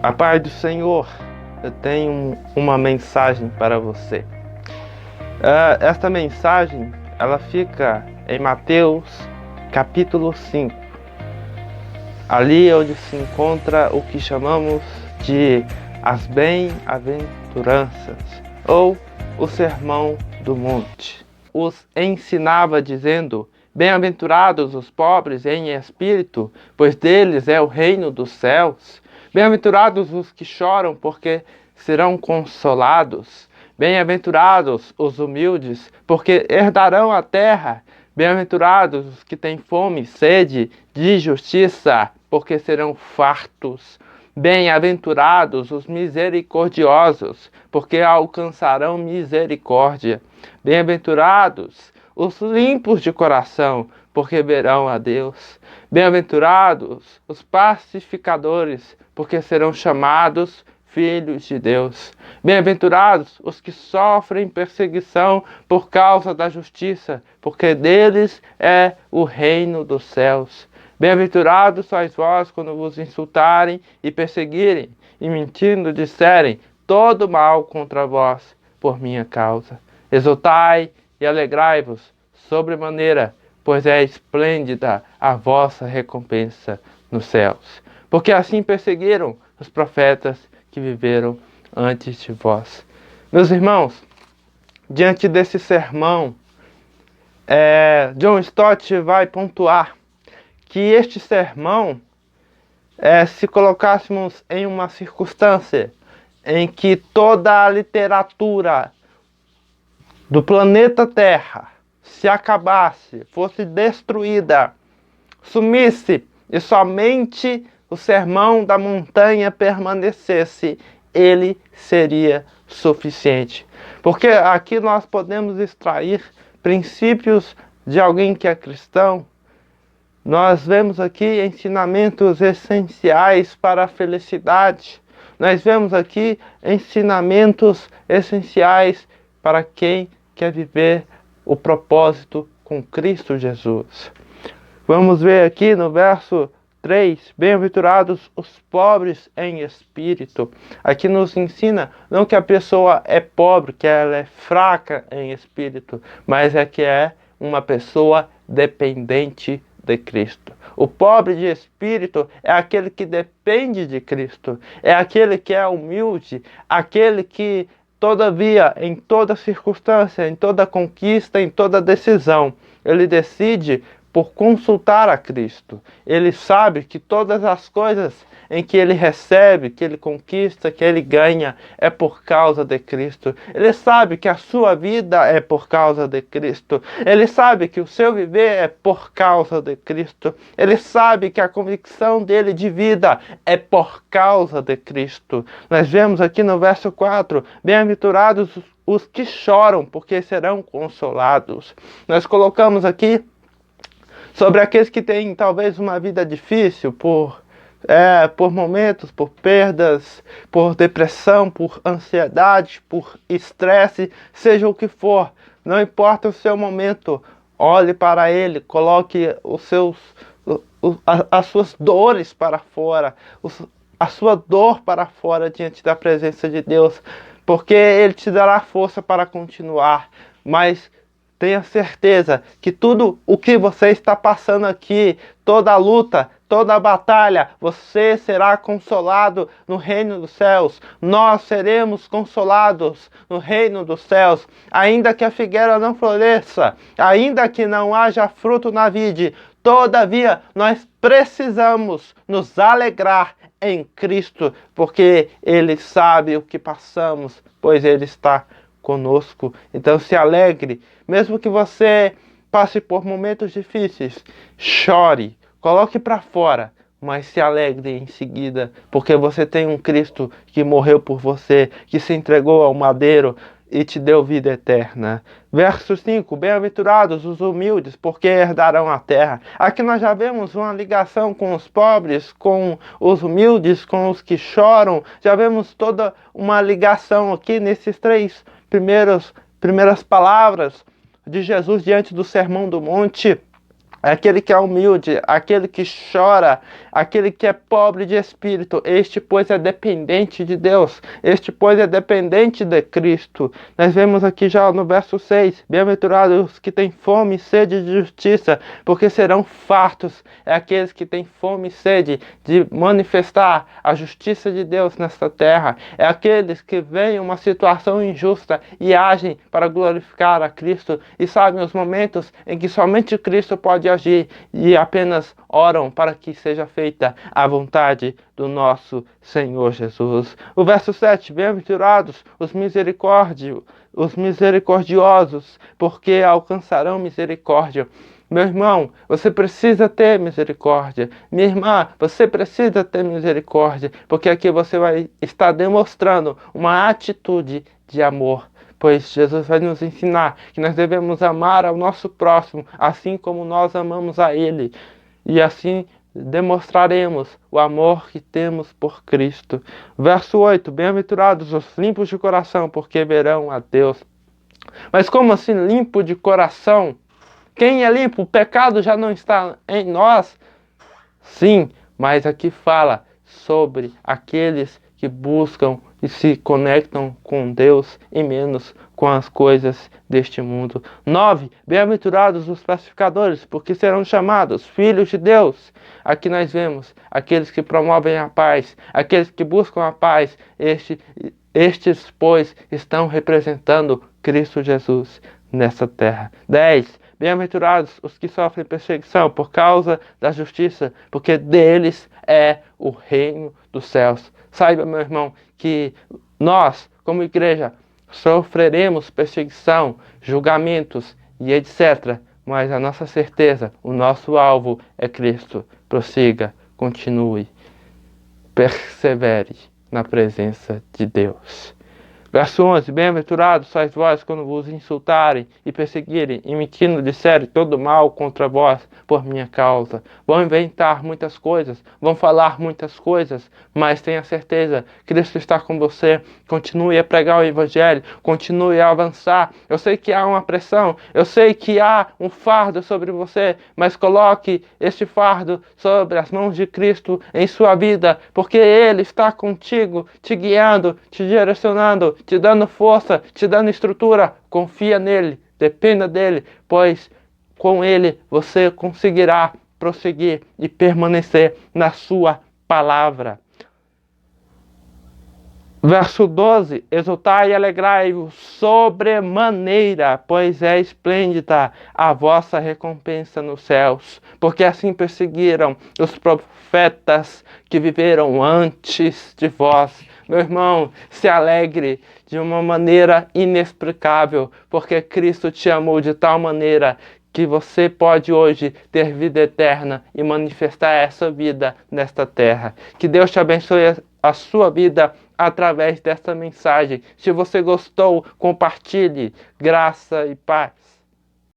A paz do Senhor, eu tenho uma mensagem para você. Esta mensagem, ela fica em Mateus capítulo 5. Ali onde se encontra o que chamamos de as bem-aventuranças, ou o Sermão do Monte. Os ensinava dizendo: bem-aventurados os pobres em espírito, pois deles é o reino dos céus. Bem-aventurados os que choram, porque serão consolados. Bem-aventurados os humildes, porque herdarão a terra. Bem-aventurados os que têm fome e sede de justiça, porque serão fartos. Bem-aventurados os misericordiosos, porque alcançarão misericórdia. Bem-aventurados os limpos de coração, porque verão a Deus. Bem-aventurados os pacificadores, porque serão chamados filhos de Deus. Bem-aventurados os que sofrem perseguição por causa da justiça, porque deles é o reino dos céus. Bem-aventurados sois vós quando vos insultarem e perseguirem, e mentindo disserem todo mal contra vós por minha causa. Exultai e alegrai-vos sobremaneira, pois é esplêndida a vossa recompensa nos céus. Porque assim perseguiram os profetas que viveram antes de vós. Meus irmãos, diante desse sermão, John Stott vai pontuar que este sermão, se colocássemos em uma circunstância em que toda a literatura do planeta Terra se acabasse, fosse destruída, sumisse, e somente o Sermão da Montanha permanecesse, ele seria suficiente. Porque aqui nós podemos extrair princípios de alguém que é cristão. Nós vemos aqui ensinamentos essenciais para a felicidade. Nós vemos aqui ensinamentos essenciais para quem quer viver o propósito com Cristo Jesus. Vamos ver aqui no verso 3, bem-aventurados os pobres em espírito. Aqui nos ensina não que a pessoa é pobre, que ela é fraca em espírito, mas é que é uma pessoa dependente de Cristo. O pobre de espírito é aquele que depende de Cristo, é aquele que é humilde, aquele que, todavia, em toda circunstância, em toda conquista, em toda decisão, ele decide por consultar a Cristo. Ele sabe que todas as coisas em que ele recebe, que ele conquista, que ele ganha, é por causa de Cristo. Ele sabe que a sua vida é por causa de Cristo. Ele sabe que o seu viver é por causa de Cristo. Ele sabe que a convicção dele de vida é por causa de Cristo. Nós vemos aqui no verso 4, bem-aventurados os que choram, porque serão consolados. Nós colocamos aqui sobre aqueles que têm talvez uma vida difícil por momentos, por perdas, por depressão, por ansiedade, por estresse, seja o que for. Não importa o seu momento, olhe para ele, coloque as suas dores para fora, a sua dor para fora diante da presença de Deus, porque ele te dará força para continuar. Mas tenha certeza que tudo o que você está passando aqui, toda a luta, toda a batalha, você será consolado no reino dos céus. Nós seremos consolados no reino dos céus. Ainda que a figueira não floresça, ainda que não haja fruto na vide, todavia nós precisamos nos alegrar em Cristo, porque Ele sabe o que passamos, pois Ele está conosco. Então se alegre, mesmo que você passe por momentos difíceis, chore, coloque para fora, mas se alegre em seguida, porque você tem um Cristo que morreu por você, que se entregou ao madeiro e te deu vida eterna. Verso 5, bem-aventurados os humildes, porque herdarão a terra. Aqui nós já vemos uma ligação com os pobres, com os humildes, com os que choram. Já vemos toda uma ligação aqui nesses três primeiras palavras de Jesus diante do Sermão do Monte. aquele que é humilde, aquele que chora, aquele que é pobre de espírito, este, pois, é dependente de Deus, este, pois, é dependente de Cristo. Nós vemos aqui já no verso 6, bem-aventurados os que têm fome e sede de justiça, porque serão fartos. É aqueles que têm fome e sede de manifestar a justiça de Deus nesta terra. É aqueles que veem uma situação injusta e agem para glorificar a Cristo e sabem os momentos em que somente Cristo pode agir e apenas oram para que seja feita a vontade do nosso Senhor Jesus. O verso 7, bem-aventurados os misericordiosos, porque alcançarão misericórdia. Meu irmão, você precisa ter misericórdia. Minha irmã, você precisa ter misericórdia, porque aqui você vai estar demonstrando uma atitude de amor. Pois Jesus vai nos ensinar que nós devemos amar ao nosso próximo, assim como nós amamos a Ele. E assim demonstraremos o amor que temos por Cristo. Verso 8, bem-aventurados os limpos de coração, porque verão a Deus. Mas como assim limpo de coração? Quem é limpo? O pecado já não está em nós? Sim, mas aqui fala sobre aqueles que buscam e se conectam com Deus e menos com as coisas deste mundo. 9. Bem-aventurados os pacificadores, porque serão chamados filhos de Deus. Aqui nós vemos aqueles que promovem a paz, aqueles que buscam a paz. Estes, pois, estão representando Cristo Jesus nessa terra. 10. Bem-aventurados os que sofrem perseguição por causa da justiça, porque deles é o reino dos céus. Saiba, meu irmão, que nós, como igreja, sofreremos perseguição, julgamentos e etc. Mas a nossa certeza, o nosso alvo é Cristo. Prossiga, continue, persevere na presença de Deus. Verso 11, bem-aventurados sois vós quando vos insultarem e perseguirem, e mentindo disserem todo mal contra vós por minha causa. Vão inventar muitas coisas, vão falar muitas coisas, mas tenha certeza, Cristo está com você. Continue a pregar o Evangelho, continue a avançar. Eu sei que há uma pressão, eu sei que há um fardo sobre você, mas coloque este fardo sobre as mãos de Cristo em sua vida, porque Ele está contigo, te guiando, te direcionando, te dando força, te dando estrutura. Confia nele, dependa dele, pois com ele você conseguirá prosseguir e permanecer na sua palavra. Verso 12, exultai e alegrai-vos sobremaneira, pois é esplêndida a vossa recompensa nos céus, porque assim perseguiram os profetas que viveram antes de vós. Meu irmão, se alegre de uma maneira inexplicável, porque Cristo te amou de tal maneira que você pode hoje ter vida eterna e manifestar essa vida nesta terra. Que Deus te abençoe a sua vida através desta mensagem. Se você gostou, compartilhe. Graça e paz.